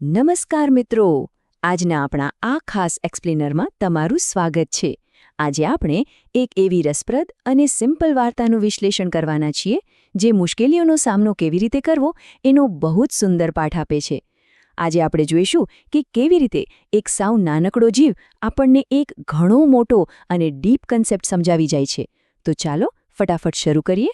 નમસ્કાર મિત્રો, આજના આપણા આ ખાસ એક્સપ્લેનરમાં તમારું સ્વાગત છે. આજે આપણે એક એવી રસપ્રદ અને સિમ્પલ વાર્તાનું વિશ્લેષણ કરવાના છીએ જે મુશ્કેલીઓનો સામનો કેવી રીતે કરવો એનો બહુ જ સુંદર પાઠ આપે છે. આજે આપણે જોઈશું કે કેવી રીતે એક સાવ નાનકડો જીવ આપણને એક ઘણો મોટો અને ડીપ કન્સેપ્ટ સમજાવી જાય છે. તો ચાલો ફટાફટ શરૂ કરીએ.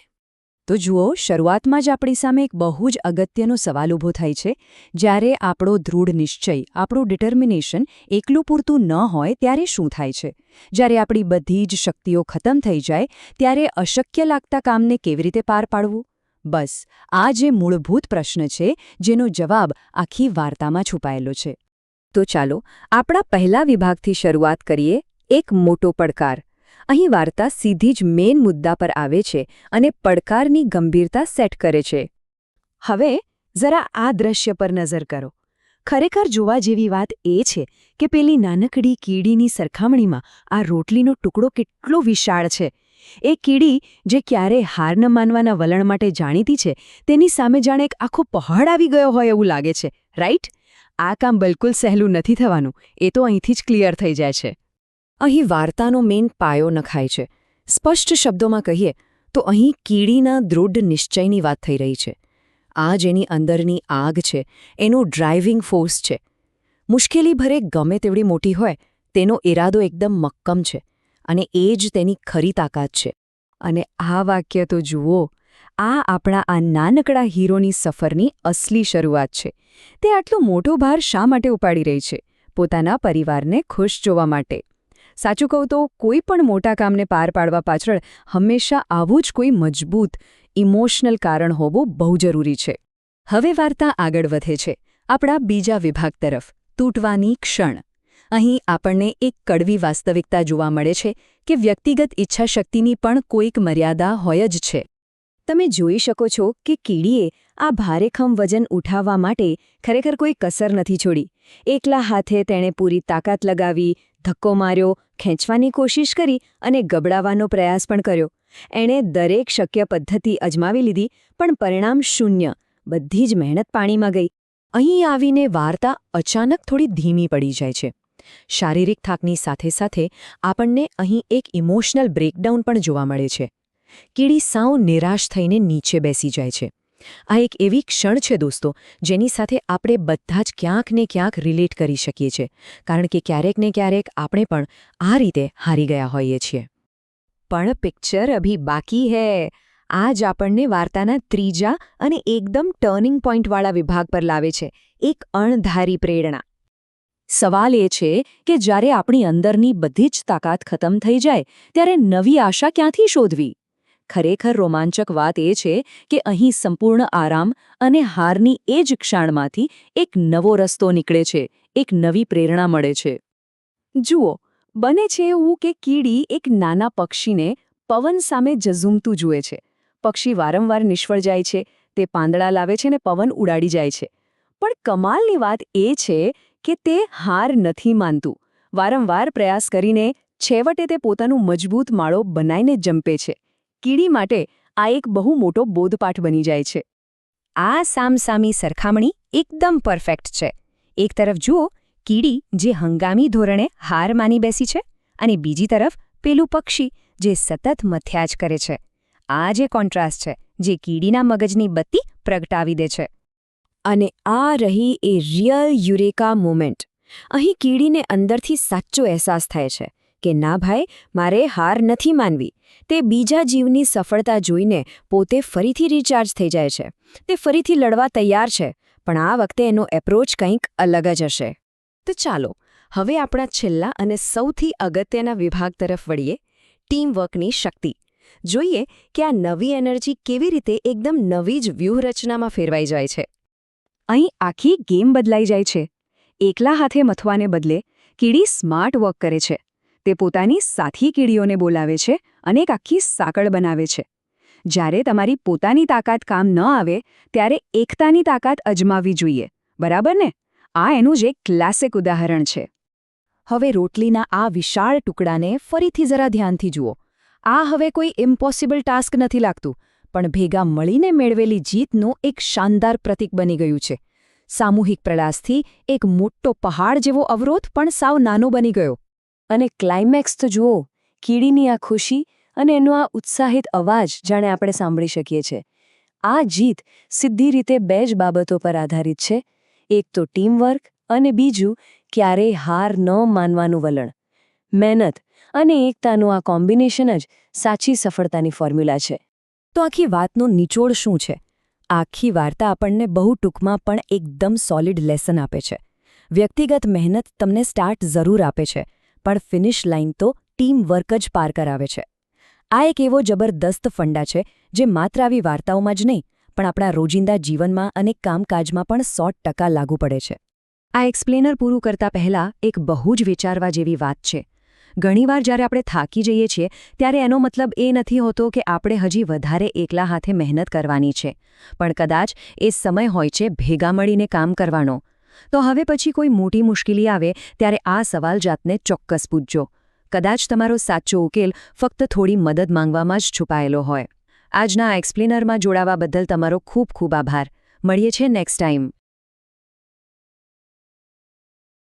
તો જુઓ, શરૂઆતમાં જ આપણી સામે એક બહુ જ અગત્યનો સવાલ ઊભો થાય છે. જ્યારે આપણો દૃઢ નિશ્ચય, આપણું ડિટર્મિનેશન એકલું પૂરતું ન હોય ત્યારે શું થાય છે? જ્યારે આપણી બધી જ શક્તિઓ ખતમ થઈ જાય ત્યારે અશક્ય લાગતા કામને કેવી રીતે પાર પાડવું? બસ આ જે મૂળભૂત પ્રશ્ન છે જેનો જવાબ આખી વાર્તામાં છુપાયેલો છે. તો ચાલો આપણા પહેલા વિભાગથી શરૂઆત કરીએ, એક મોટો પડકાર. અહીં વાર્તા સીધી જ મેઇન મુદ્દા પર આવે છે અને પડકારની ગંભીરતા સેટ કરે છે. હવે જરા આ દ્રશ્ય પર નજર કરો. ખરેખર જોવા જેવી વાત એ છે કે પેલી નાનકડી કીડીની સરખામણીમાં આ રોટલીનો ટુકડો કેટલો વિશાળ છે. એ કીડી જે ક્યારેય હાર ન માનવાના વલણ માટે જાણીતી છે, તેની સામે જાણે એક આખો પહાડ આવી ગયો હોય એવું લાગે છે, રાઈટ? આ કામ બિલકુલ સહેલું નથી થવાનું, એ તો અહીંથી જ ક્લિયર થઈ જાય છે. અહીં વાર્તાનો મેઇન પાયો નખાય છે. સ્પષ્ટ શબ્દોમાં કહીએ તો અહીં કીડીના દૃઢ નિશ્ચયની વાત થઈ રહી છે. આ જેની અંદરની આગ છે, એનો ડ્રાઇવિંગ ફોર્સ છે. મુશ્કેલી ભરે ગમે તેવડી મોટી હોય, તેનો ઇરાદો એકદમ મક્કમ છે અને એ જ તેની ખરી તાકાત છે. અને આ વાક્ય તો જુઓ, આ આપણા આ નાનકડા હીરોની સફરની અસલી શરૂઆત છે. તે આટલો મોટો ભાર શા માટે ઉપાડી રહી છે? પોતાના પરિવારને ખુશ જોવા માટે. સાચું કહું તો કોઈ પણ મોટા કામને પાર પાડવા પાછળ હંમેશા આવું જ કોઈ મજબૂત ઇમોશનલ કારણ હોવું બહુ જરૂરી છે. હવે વાર્તા આગળ વધે છે આપણા બીજા વિભાગ તરફ, તૂટવાની ક્ષણ. અહીં આપણને એક કડવી વાસ્તવિકતા જોવા મળે છે કે વ્યક્તિગત ઈચ્છાશક્તિની પણ કોઈક મર્યાદા હોય જ છે. તમે જોઈ શકો છો કે કીડીએ આ ભારેખમ વજન ઉઠાવવા માટે ખરેખર કોઈ કસર નથી છોડી. એકલા હાથે તેણે પૂરી તાકાત લગાવી, ધક્કો માર્યો, ખેંચવાની કોશિશ કરી અને ગબડાવવાનો પ્રયાસ પણ કર્યો. એણે દરેક શક્ય પદ્ધતિ અજમાવી લીધી, પણ પરિણામ શૂન્ય. બધી જ મહેનત પાણીમાં ગઈ. અહીં આવીને વાર્તા અચાનક થોડી ધીમી પડી જાય છે. શારીરિક થાકની સાથે સાથે આપણને અહીં એક ઇમોશનલ બ્રેકડાઉન પણ જોવા મળે છે. કીડી સાવ નિરાશ થઈને નીચે બેસી જાય છે. આ એક એવી ક્ષણ છે દોસ્તો, જેની સાથે આપણે બધા જ ક્યાંક ને ક્યાંક રિલેટ કરી શકીએ છીએ, કારણ કે ક્યારેક ને ક્યારેક આપણે પણ આ રીતે હારી ગયા હોઈએ છીએ. પણ પિક્ચર અભી બાકી હૈ. આ જ આપણને વાર્તાના ત્રીજા અને એકદમ ટર્નિંગ પોઈન્ટવાળા વિભાગ પર લાવે છે, એક અણધારી પ્રેરણા. સવાલ એ છે કે જ્યારે આપણી અંદરની બધી જ તાકાત ખતમ થઈ જાય ત્યારે નવી આશા ક્યાંથી શોધવી? ખરેખર રોમાંચક વાત એ છે કે અહીં સંપૂર્ણ આરામ અને હારની એ જ ક્ષણમાંથી એક નવો રસ્તો નીકળે છે, એક નવી પ્રેરણા મળે છે. જુઓ, બને છે એવું કે કીડી એક નાના પક્ષીને પવન સામે ઝઝૂમતું જુએ છે. પક્ષી વારંવાર નિષ્ફળ જાય છે, તે પાંદડા લાવે છે ને પવન ઉડાડી જાય છે. પણ કમાલની વાત એ છે કે તે હાર નથી માનતું. વારંવાર પ્રયાસ કરીને છેવટે તે પોતાનું મજબૂત માળો બનાવીને જંપે છે. કીડી માટે આ એક બહુ મોટો બોધપાઠ બની જાય છે. આ સામસામી સરખામણી એકદમ પરફેક્ટ છે. એક તરફ જુઓ, કીડી જે હંગામી ધોરણે હાર માની બેસી છે, અને બીજી તરફ પેલું પક્ષી જે સતત મથ્યા જ કરે છે. આ જે કોન્ટ્રાસ્ટ છે, જે કીડીના મગજની બત્તી પ્રગટાવી દે છે. અને આ રહી એ રિયલ યુરેકા મોમેન્ટ. અહીં કીડીને અંદરથી સાચો અહેસાસ થાય છે કે ના ભાઈ, મારે હાર નથી માનવી. તે બીજા જીવની સફળતા જોઈને પોતે ફરીથી રિચાર્જ થઈ જાય છે. તે ફરીથી લડવા તૈયાર છે, પણ આ વખતે એનો એપ્રોચ કંઈક અલગ જ હશે. તો ચાલો હવે આપણા છેલ્લા અને સૌથી અગત્યના વિભાગ તરફ વળીએ, ટીમવર્કની શક્તિ. જોઈએ કે આ નવી એનર્જી કેવી રીતે એકદમ નવી જ વ્યૂહરચનામાં ફેરવાઈ જાય છે. અહીં આખી ગેમ બદલાઈ જાય છે. એકલા હાથે મથવાને બદલે કીડી સ્માર્ટ વર્ક કરે છે. તે પોતાની સાથી કીડીઓને બોલાવે છે અને એક આખી સાંકળ બનાવે છે. જ્યારે તમારી પોતાની તાકાત કામ ન આવે ત્યારે એકતાની તાકાત અજમાવવી જોઈએ, બરાબર ને? આ એનું જ એક ક્લાસિક ઉદાહરણ છે. હવે રોટલીના આ વિશાળ ટુકડાને ફરીથી જરા ધ્યાનથી જુઓ. આ હવે કોઈ ઇમ્પોસિબલ ટાસ્ક નથી લાગતું, પણ ભેગા મળીને મેળવેલી જીતનું એક શાનદાર પ્રતીક બની ગયું છે. સામૂહિક પ્રયાસથી એક મોટો પહાડ જેવો અવરોધ પણ સાવ નાનો બની ગયો. અને ક્લાઇમેક્સ તો જુઓ, કીડીની આ ખુશી અને એનો આ ઉત્સાહિત અવાજ જાણે આપણે સાંભળી શકીએ છીએ. આ જીત સીધી રીતે બે જ બાબતો પર આધારિત છે. એક તો ટીમવર્ક અને બીજું ક્યારેય હાર ન માનવાનું વલણ. મહેનત અને એકતાનું આ કોમ્બિનેશન જ સાચી સફળતાની ફોર્મ્યુલા છે. તો આખી વાતનો નિચોડ શું છે? આખી વાર્તા આપણને બહુ ટૂંકમાં પણ એકદમ સોલિડ લેસન આપે છે. વ્યક્તિગત મહેનત તમને સ્ટાર્ટ જરૂર આપે છે, પણ ફિનિશ લાઇન તો ટીમ વર્ક જ પાર કરાવે છે. આ એક એવો જબરદસ્ત ફંડા છે જે માત્ર આવી વાર્તાઓમાં જ નહીં, પણ આપણા રોજિંદા જીવનમાં અને કામકાજમાં પણ 100% લાગુ પડે છે. આ એક્સપ્લેનર પૂરું કરતા પહેલાં એક બહુ જ વિચારવા જેવી વાત છે. ઘણીવાર જ્યારે આપણે થાકી જઈએ છીએ ત્યારે એનો મતલબ એ નથી હોતો કે આપણે હજી વધારે એકલા હાથે મહેનત કરવાની છે, પણ કદાચ એ સમય હોય છે ભેગા મળીને કામ કરવાનો. તો હવે પછી કોઈ મોટી મુશ્કેલી આવે ત્યારે આ સવાલ જાતને ચોક્કસ પૂછજો. કદાચ તમારો સાચો ઉકેલ ફક્ત થોડી મદદ માંગવામાં જ છુપાયેલો હોય. આજના એક્સપ્લેનરમાં જોડાવા બદલ તમારો ખૂબ ખૂબ આભાર. મળીએ છીએ નેક્સ્ટ ટાઈમ.